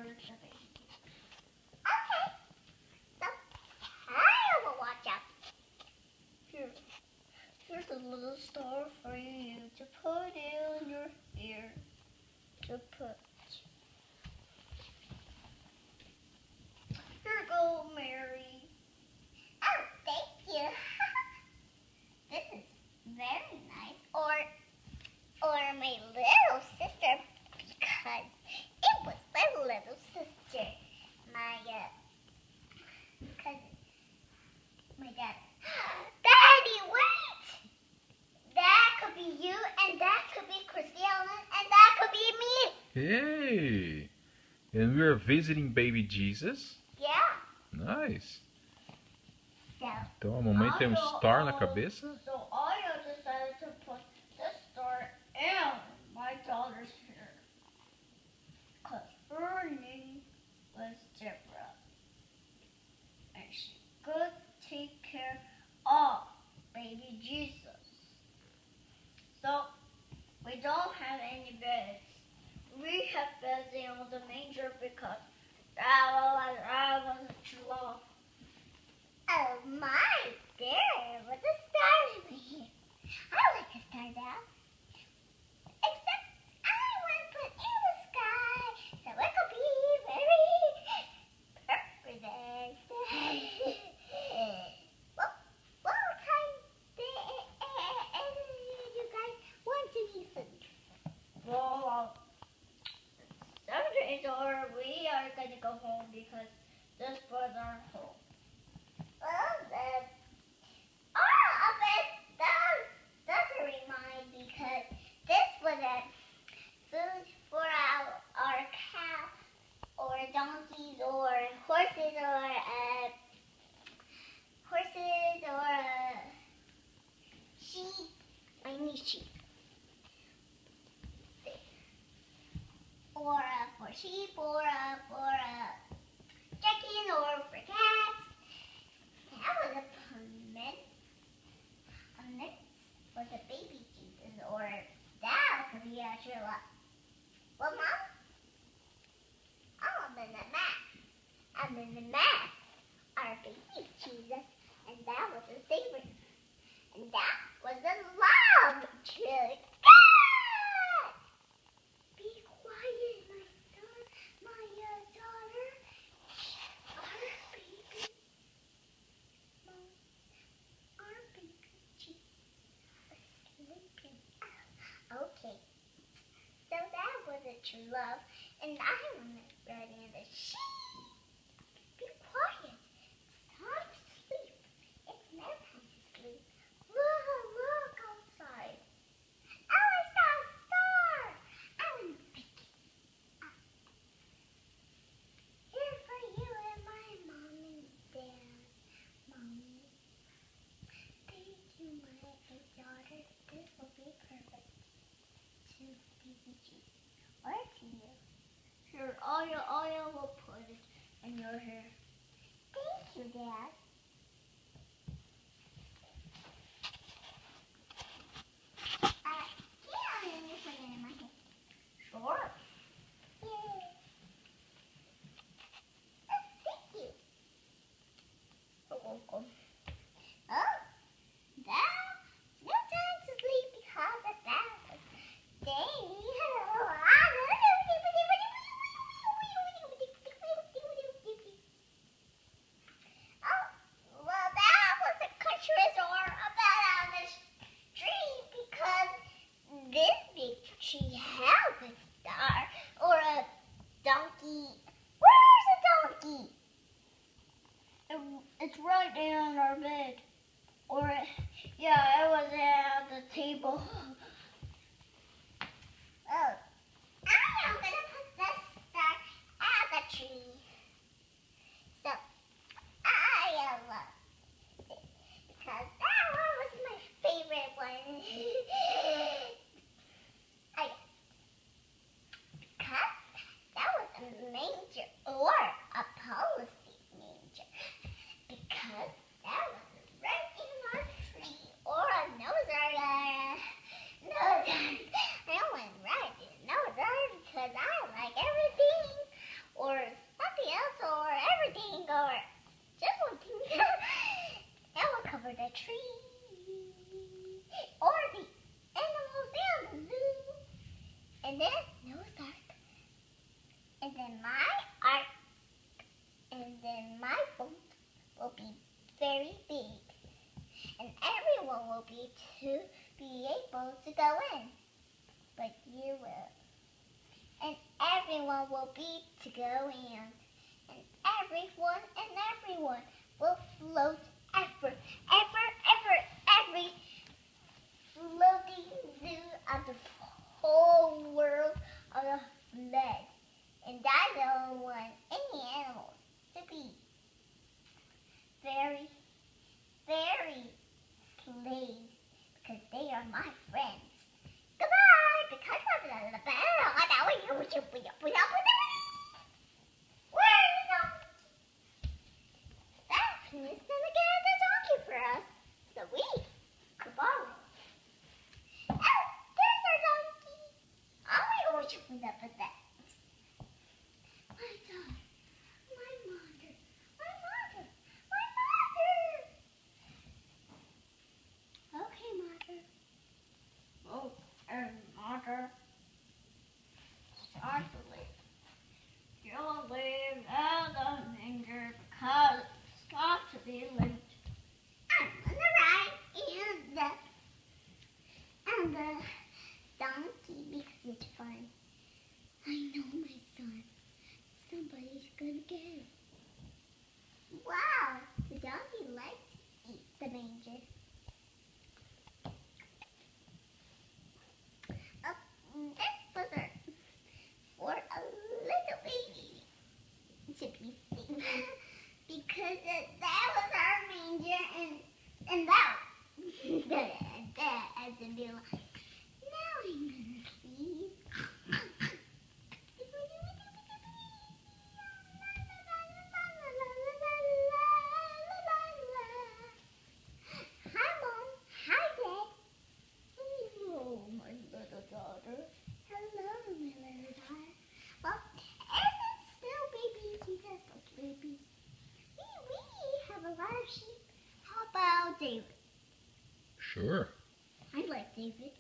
the baby. Okay. So, I will watch out. Here's a little star for you to put in your ear. To put. Here you go, Mary. Oh, thank you. This is very nice. Or my little sister, because it was my little sister. My cousin. My dad. Daddy, wait! That could be you, and that could be Christiana, and that could be me. Hey! And we are visiting baby Jesus? Yeah. Nice. So, Então a mamãe tem um star na cabeça? So I decided to put this star in my daughter's hair. Because her name was Deborah. And she could take care of baby Jesus. So we don't have any beds. We have beds in the manger because that wasn't too long. oh my, there was a star over here. I like a star now. Except I want to put in the sky so it could be very perfect. What time do you guys want to eat food? Well, 7 days or we are going to go home because this was our home. Well, all of it doesn't remind because this was a food for our cow or donkeys or horses or sheep. I need sheep. Or for sheep or for chicken or for cats. That was a mince. A mince was a baby Jesus, or that could be a Sherlock. Well, Mom, I'm in the math. I'm in the math. Our baby Jesus, and that was his favorite. And that was a love trick. Be quiet, my son, my daughter. Our baby. Our baby Jesus is sleeping. Okay. So that was a true love. And I'm ready in the sheep. Be quiet. It's time to sleep. It's no time to sleep. Look outside. Oh, I saw a star. I want to pick it up. Here for you and my mom and dad. Mommy. Thank you, my daughter. This will be perfect. To baby Jesus. Or to you. Here, Aya will put it in your hair. Thank you, Dad. Yeah, I'm going to put it in my hair. Sure. Yay. Oh, thank you. You're welcome. Oh, that's no time to sleep because of that. Oh, well, that was a country resort about on the street because this big tree has a star or a donkey. Where's a donkey? It's right in our bed. Or, yeah, it was at the table. Oh, I'm going to put the star at the tree. So, I love it because that one was my favorite one. Because that was a manger or a policy manger. Because tree, or the animals in the zoo. And then Noah's Ark, and then my ark, and then my boat will be very big, and everyone will be able to go in, but you will. And everyone will be to go in, and everyone will float every floating zoo of the whole world of the flood. And I don't want any animals to be very slaves, because they are my friends. Goodbye, because of the bell. Where are you going? Daphne's gonna get the donkey for us, so we could borrow. Oh, there's our donkey. I'm going to open up with that. My daughter, my mother. Okay, mother. Oh, and mother, start to leave. You'll leave out the manger because it's got to be late. I'm on the right and the donkey because it's fun. I know, my son. Somebody's gonna get it. Wow, the donkey likes to eat the manger. This was for a little baby to be safe. Because that was our manger and that has to be like, now I'm gonna sleep. Hi, Mom. Hi, Dad. Oh, my little daughter. Hello, my little daughter. Well, isn't still baby Jesus like babies? We have a lot of sheep. How about David? Sure. I like David.